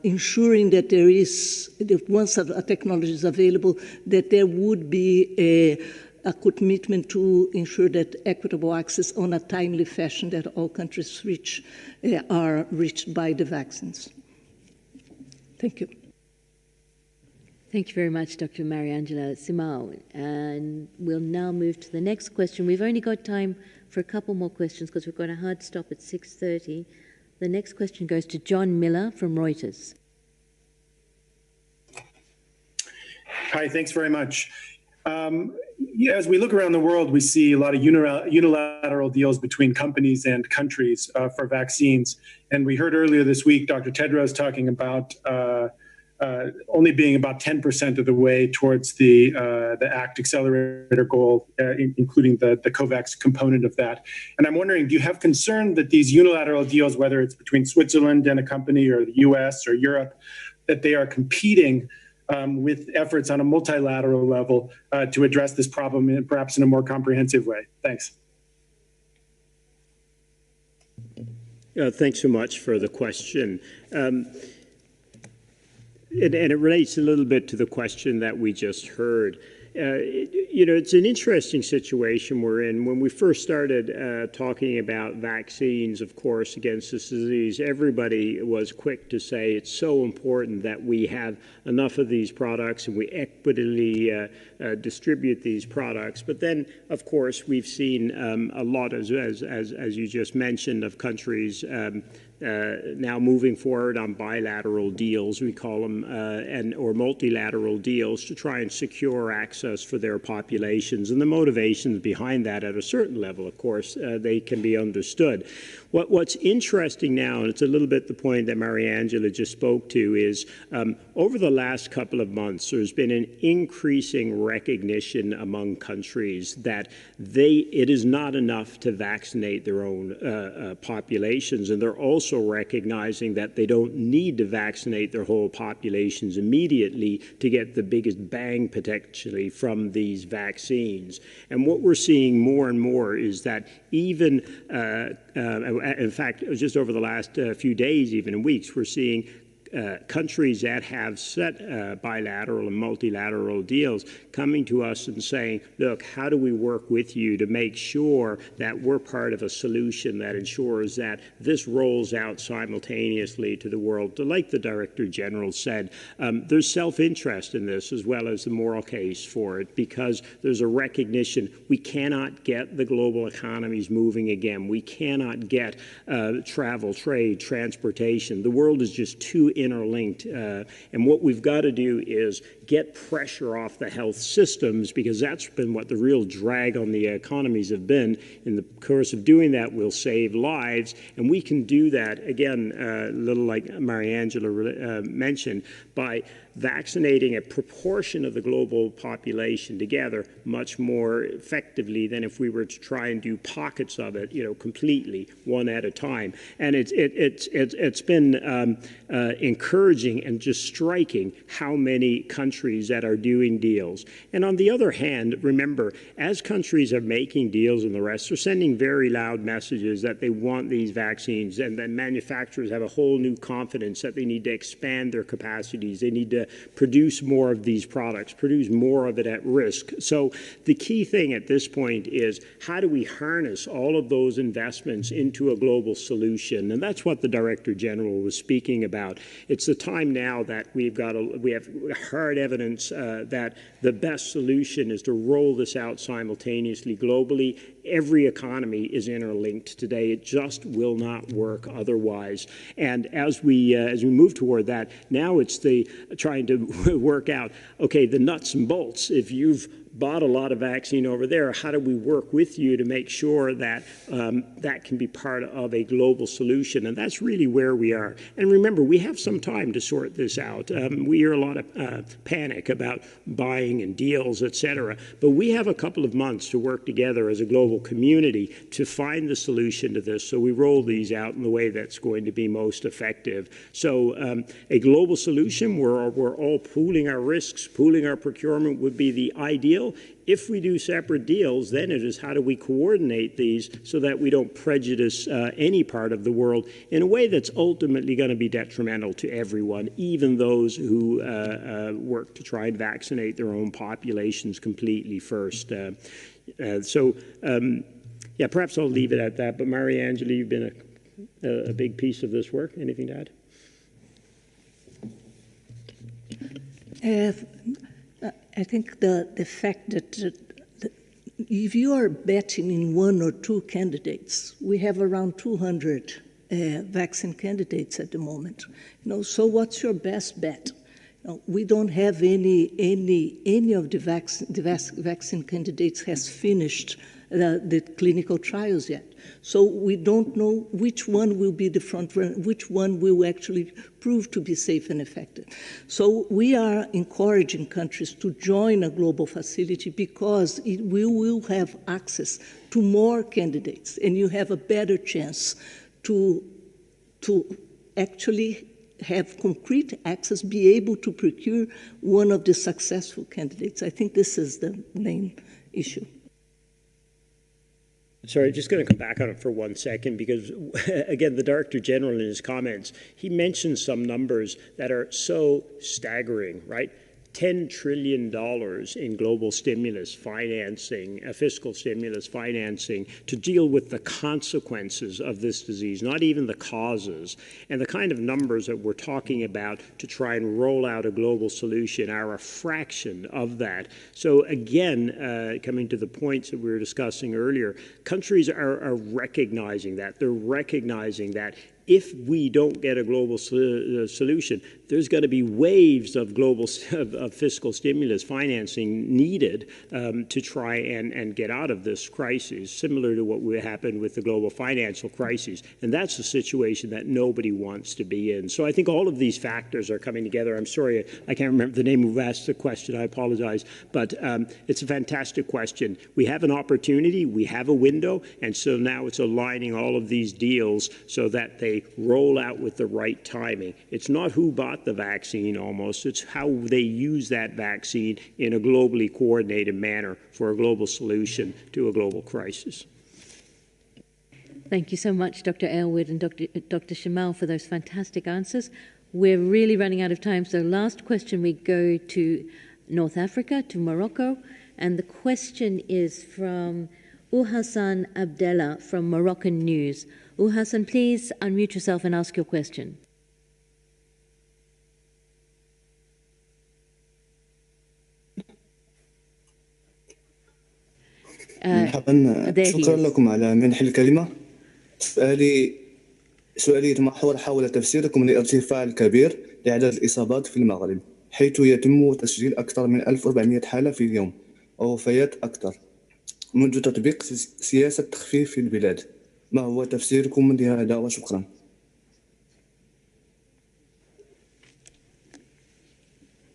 ensuring that there is, that once a technology is available, that there would be a commitment to ensure that equitable access on a timely fashion, that all countries are reached by the vaccines. Thank you. Thank you very much, Dr. Mariangela Simao. And we'll now move to the next question. We've only got time for a couple more questions because we've got a hard stop at 6:30. The next question goes to John Miller from Reuters. Hi, thanks very much. As we look around the world, we see a lot of unilateral deals between companies and countries for vaccines. And we heard earlier this week, Dr. Tedros talking about only being about 10% of the way towards the ACT accelerator goal, including the COVAX component of that. And I'm wondering, do you have concern that these unilateral deals, whether it's between Switzerland and a company or the US or Europe, that they are competing with efforts on a multilateral level to address this problem perhaps in a more comprehensive way? Thanks. Thanks so much for the question. And it relates a little bit to the question that we just heard. It's an interesting situation we're in. When we first started talking about vaccines, of course, against this disease, everybody was quick to say it's so important that we have enough of these products and we equitably distribute these products. But then, of course, we've seen a lot, as you just mentioned, of countries now moving forward on bilateral deals, we call them, or multilateral deals to try and secure access for their populations. And the motivations behind that at a certain level, of course, they can be understood. What's interesting now, and it's a little bit the point that Mariangela just spoke to, is over the last couple of months, there's been an increasing recognition among countries that it is not enough to vaccinate their own populations, and they're also recognizing that they don't need to vaccinate their whole populations immediately to get the biggest bang potentially from these vaccines. And what we're seeing more and more is that even, in fact, just over the last few days, even in weeks, we're seeing countries that have set bilateral and multilateral deals coming to us and saying, look, how do we work with you to make sure that we're part of a solution that ensures that this rolls out simultaneously to the world? Like the Director General said, there's self-interest in this as well as the moral case for it, because there's a recognition we cannot get the global economies moving again. We cannot get travel, trade, transportation. The world is just too interlinked. And what we've got to do is get pressure off the health systems, because that's been what the real drag on the economies have been. In the course of doing that, we'll save lives. And we can do that, again, a little like Mariangela mentioned, by vaccinating a proportion of the global population together much more effectively than if we were to try and do pockets of it, completely, one at a time. And it's been encouraging and just striking how many countries that are doing deals. And on the other hand, remember, as countries are making deals and the rest, they're sending very loud messages that they want these vaccines, and then manufacturers have a whole new confidence that they need to expand their capacities. They need to produce more of these products, produce more of it at risk. So the key thing at this point is, how do we harness all of those investments into a global solution? And that's what the Director General was speaking about. It's the time now that we have hard evidence that the best solution is to roll this out simultaneously globally. Every economy is interlinked today. It just will not work otherwise. And as we move toward that, now it's trying to work out, okay, the nuts and bolts. If you've bought a lot of vaccine over there, how do we work with you to make sure that that can be part of a global solution? And that's really where we are. And remember, we have some time to sort this out. We hear a lot of panic about buying and deals, et cetera. But we have a couple of months to work together as a global community to find the solution to this. So we roll these out in the way that's going to be most effective. So a global solution where we're all pooling our risks, pooling our procurement would be the ideal. If we do separate deals, then it is how do we coordinate these so that we don't prejudice any part of the world in a way that's ultimately going to be detrimental to everyone, even those who work to try and vaccinate their own populations completely first. Yeah, perhaps I'll leave it at that. But Mariangela, you've been a big piece of this work. Anything to add? I think the fact that if you are betting in one or two candidates, we have around 200 vaccine candidates at the moment. So what's your best bet? We don't have any of the vaccine candidates has finished the clinical trials yet. So we don't know which one will be the front runner, which one will actually prove to be safe and effective. So we are encouraging countries to join a global facility because we will have access to more candidates, and you have a better chance to actually have concrete access, be able to procure one of the successful candidates. I think this is the main issue. Sorry, just going to come back on it for 1 second because, again, the Director General in his comments, he mentioned some numbers that are so staggering, right? $10 trillion in global stimulus financing, fiscal stimulus financing to deal with the consequences of this disease, not even the causes. And the kind of numbers that we're talking about to try and roll out a global solution are a fraction of that. So again, coming to the points that we were discussing earlier, countries are recognizing that. They're recognizing that if we don't get a global solution, there's going to be waves of global fiscal stimulus financing needed to try and get out of this crisis, similar to what happened with the global financial crisis. And that's a situation that nobody wants to be in. So I think all of these factors are coming together. I'm sorry, I can't remember the name who asked the question. I apologize. But it's a fantastic question. We have an opportunity. We have a window. And so now it's aligning all of these deals so that they roll out with the right timing. It's not who bought the vaccine almost, it's how they use that vaccine in a globally coordinated manner for a global solution to a global crisis. Thank you so much, Dr. Aylward and Dr. Shamal, for those fantastic answers. We're really running out of time, so last question we go to North Africa, to Morocco, and the question is from Uhassan Abdallah from Moroccan News. Uhassan, please unmute yourself and ask your question. مرحبا شكرا لكم على منح الكلمة. سؤالي يتمحور حول تفسيركم للارتفاع الكبير لعدد الإصابات في المغرب، حيث يتم تسجيل أكثر من 1400 حالة في اليوم ووفيات أكثر منذ تطبيق سياسة تخفيف في البلاد. ما هو تفسيركم لهذا وشكرا.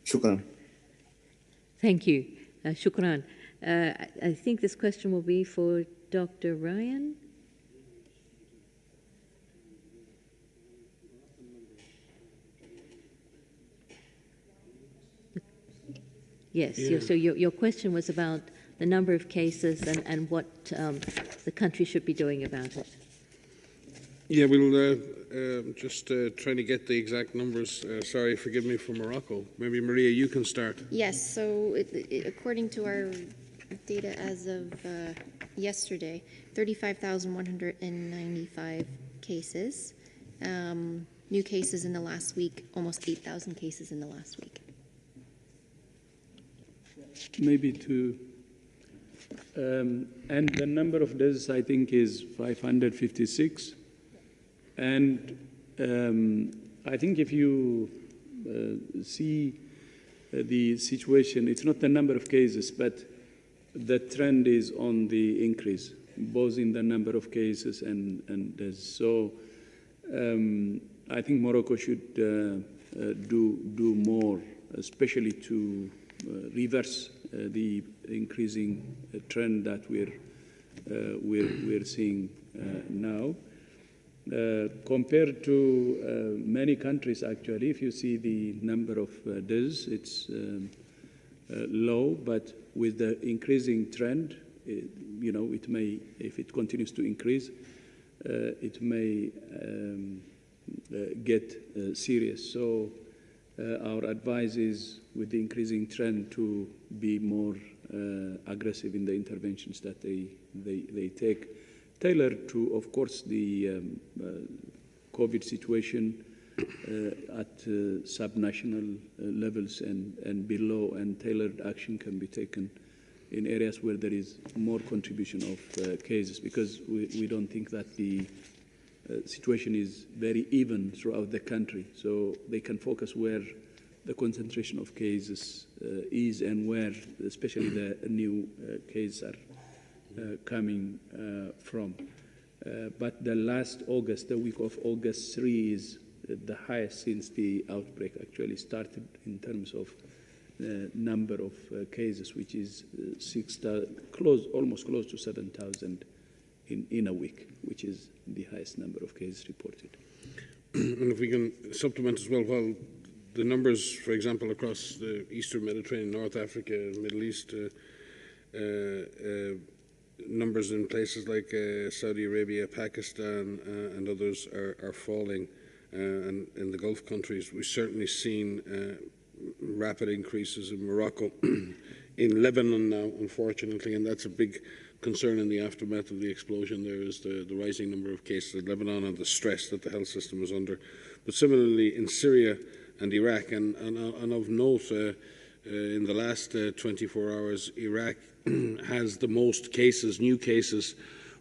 شكرا. Thank you. Shukran. I think this question will be for Dr. Ryan. Yes, so your question was about the number of cases and what the country should be doing about it. Yeah, we'll just trying to get the exact numbers. Sorry, forgive me for Morocco. Maybe Maria, you can start. Yes, so according to our data as of yesterday, 35,195 cases. New cases in the last week, almost 8,000 cases in the last week. Maybe and the number of deaths, I think, is 556. And I think if you see the situation, it's not the number of cases, but the trend is on the increase, both in the number of cases and deaths. So I think Morocco should do more, especially to reverse the increasing trend that we're seeing now. Compared to many countries, actually, if you see the number of deaths, it's low, but with the increasing trend, it may, if it continues to increase, it may get serious. So our advice is, with the increasing trend, to be more aggressive in the interventions that they take, tailored to, of course, the COVID situation at subnational levels and below, and tailored action can be taken in areas where there is more contribution of cases, because we don't think that the situation is very even throughout the country. So they can focus where the concentration of cases is, and where especially the new cases are coming from. But the last August, the week of August 3, is the highest since the outbreak actually started in terms of number of cases, which is almost close to 7,000 in a week, which is the highest number of cases reported. And if we can supplement as well, while the numbers, for example, across the Eastern Mediterranean, North Africa, Middle East, numbers in places like Saudi Arabia, Pakistan, and others are falling, and in the Gulf countries, we've certainly seen rapid increases in Morocco, in Lebanon now, unfortunately, and that's a big concern in the aftermath of the explosion. There is the rising number of cases in Lebanon and the stress that the health system is under. But similarly in Syria and Iraq, and of note, in the last 24 hours, Iraq has the most cases, new cases,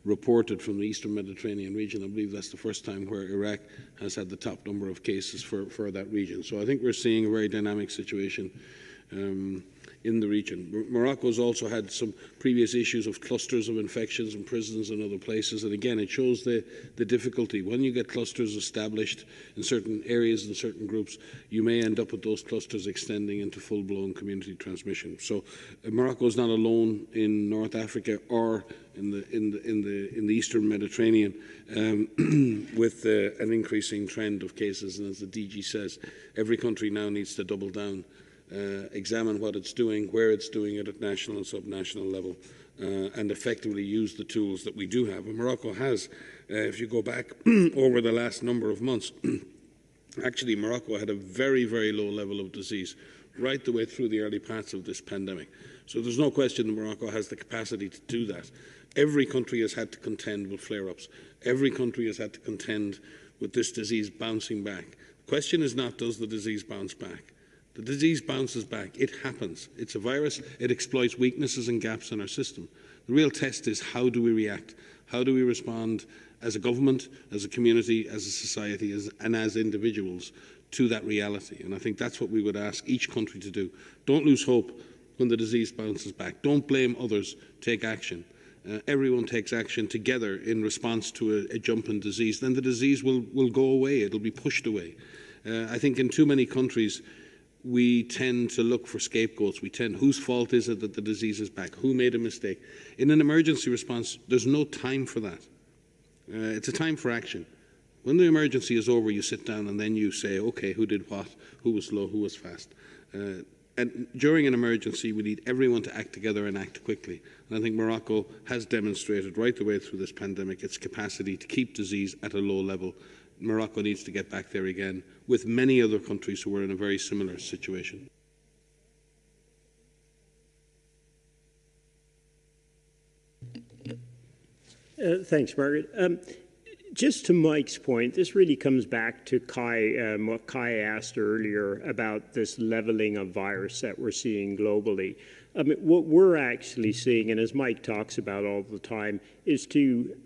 reported from the Eastern Mediterranean region. I believe that's the first time where Iraq has had the top number of cases for that region. So I think we're seeing a very dynamic situation in the region. Morocco's also had some previous issues of clusters of infections in prisons and other places, and again it shows the difficulty. When you get clusters established in certain areas and certain groups, you may end up with those clusters extending into full-blown community transmission. So Morocco is not alone in North Africa or in the Eastern Mediterranean with an increasing trend of cases, and as the DG says, every country now needs to double down, examine what it's doing, where it's doing it at national and subnational level, and effectively use the tools that we do have. And Morocco has, if you go back over the last number of months, actually Morocco had a very, very low level of disease right the way through the early parts of this pandemic. So there's no question that Morocco has the capacity to do that. Every country has had to contend with flare-ups. Every country has had to contend with this disease bouncing back. The question is not, does the disease bounce back? The disease bounces back. It happens. It's a virus. It exploits weaknesses and gaps in our system. The real test is, how do we react? How do we respond as a government, as a community, as a society, and as individuals to that reality? And I think that's what we would ask each country to do. Don't lose hope when the disease bounces back. Don't blame others. Take action. Everyone takes action together in response to a jump in disease. Then the disease will go away. It'll be pushed away. I think in too many countries, we tend to look for scapegoats. Whose fault is it that the disease is back? Who made a mistake? In an emergency response, there's no time for that. It's a time for action. When the emergency is over, you sit down and then you say, okay, who did what? Who was slow? Who was fast? And during an emergency, we need everyone to act together and act quickly. And I think Morocco has demonstrated right the way through this pandemic its capacity to keep disease at a low level. Morocco needs to get back there again, with many other countries who are in a very similar situation. Thanks, Margaret. Just to Mike's point, this really comes back to what Kai asked earlier about this leveling of virus that we're seeing globally. I mean, what we're actually seeing, and as Mike talks about all the time, is two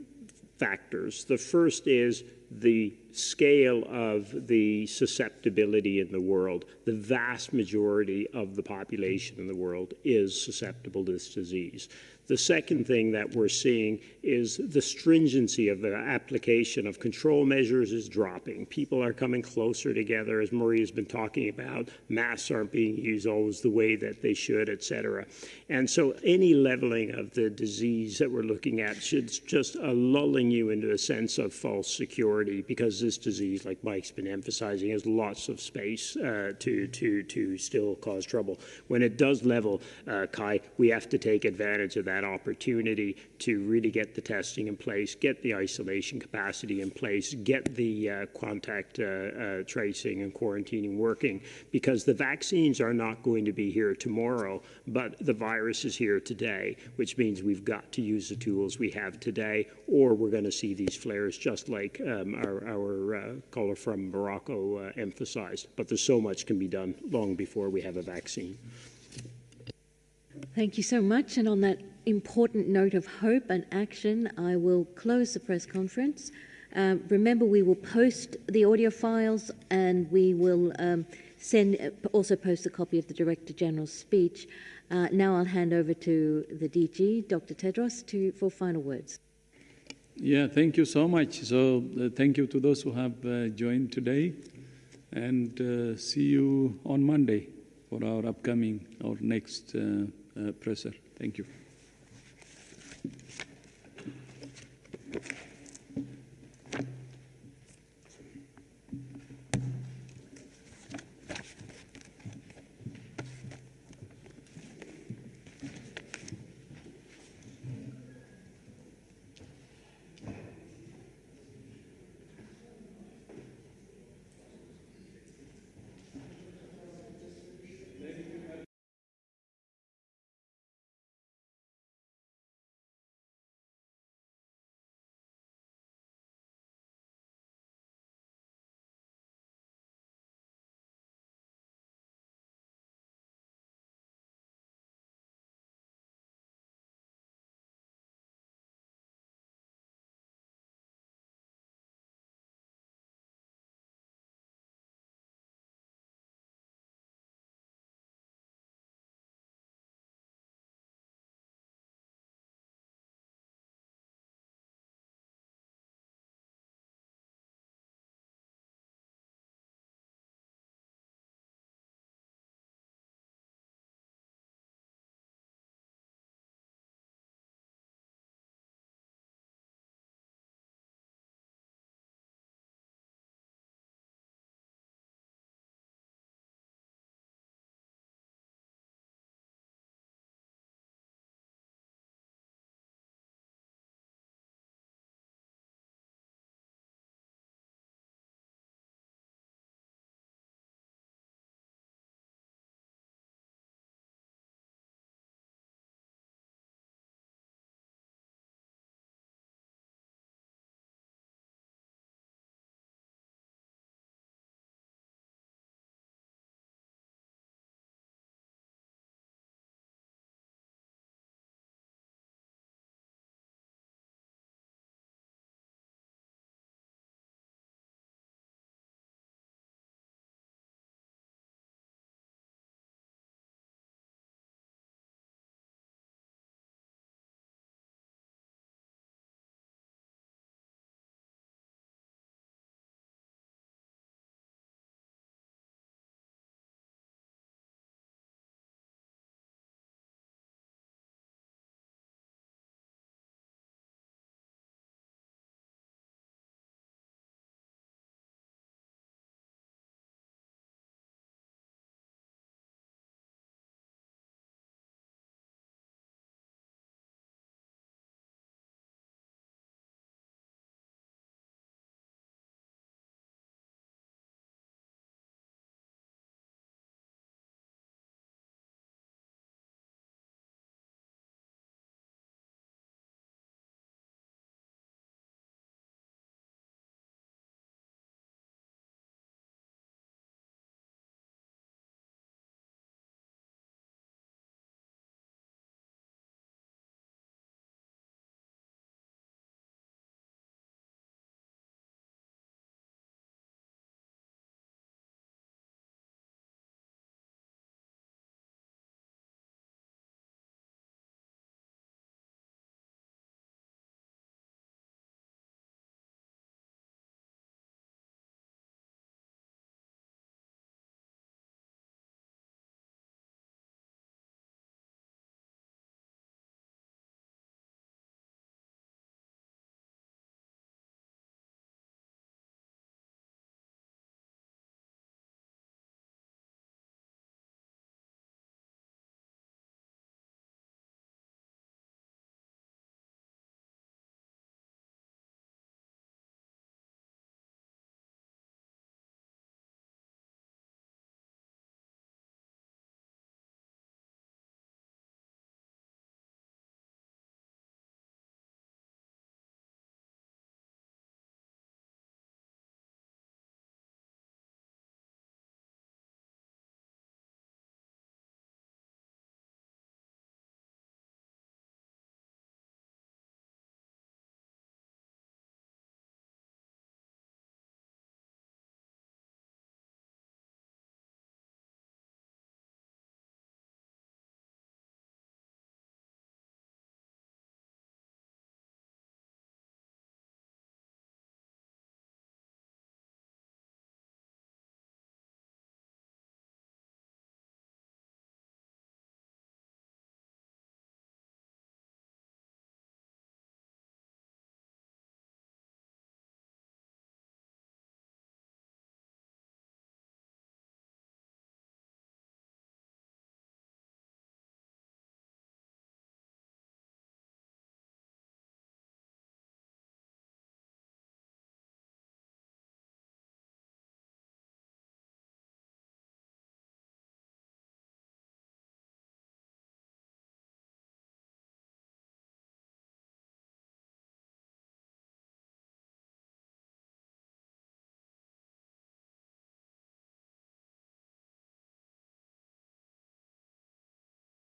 factors. The first is the scale of the susceptibility in the world. The vast majority of the population in the world is susceptible to this disease. The second thing that we're seeing is the stringency of the application of control measures is dropping. People are coming closer together, as Maria's been talking about. Masks aren't being used always the way that they should, et cetera. And so any leveling of the disease that we're looking at should just lulling you into a sense of false security, because this disease, like Mike's been emphasizing, has lots of space to still cause trouble. When it does level, Kai, we have to take advantage of that opportunity to really get the testing in place, get the isolation capacity in place, get the contact tracing and quarantining working, because the vaccines are not going to be here tomorrow, but the virus is here today, which means we've got to use the tools we have today, or we're going to see these flares just like our caller from Morocco emphasized. But there's so much can be done long before we have a vaccine. Thank you so much. And on that important note of hope and action, I will close the press conference. Remember, we will post the audio files, and we will also post a copy of the Director General's speech. Now I'll hand over to the DG, Dr. Tedros, for final words. Yeah, thank you so much. So thank you to those who have joined today, and see you on Monday for our next presser. Thank you.